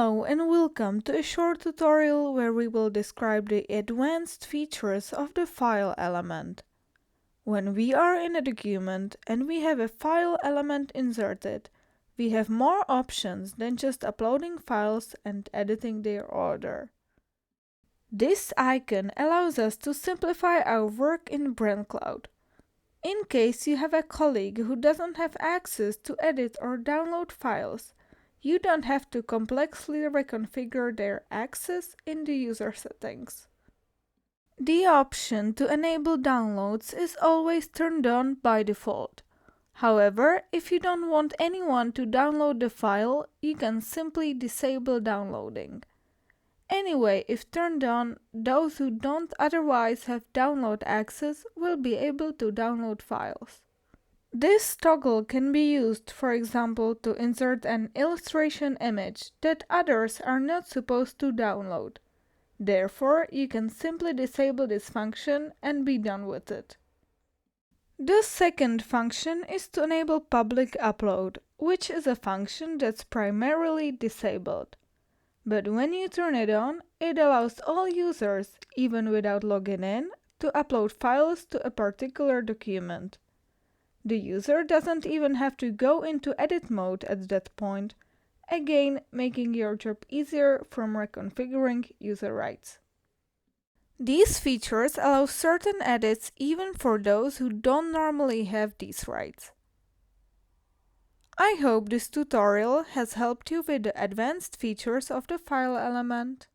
Hello and welcome to a short tutorial where we will describe the advanced features of the file element. When we are in a document and we have a file element inserted, we have more options than just uploading files and editing their order. This icon allows us to simplify our work in BrandCloud. In case you have a colleague who doesn't have access to edit or download files, you don't have to complexly reconfigure their access in the user settings. The option to enable downloads is always turned on by default. However, if you don't want anyone to download the file, you can simply disable downloading. Anyway, if turned on, those who don't otherwise have download access will be able to download files. This toggle can be used, for example, to insert an illustration image that others are not supposed to download. Therefore, you can simply disable this function and be done with it. The second function is to enable public upload, which is a function that's primarily disabled. But when you turn it on, it allows all users, even without logging in, to upload files to a particular document. The user doesn't even have to go into edit mode at that point, again making your job easier from reconfiguring user rights. These features allow certain edits even for those who don't normally have these rights. I hope this tutorial has helped you with the advanced features of the file element.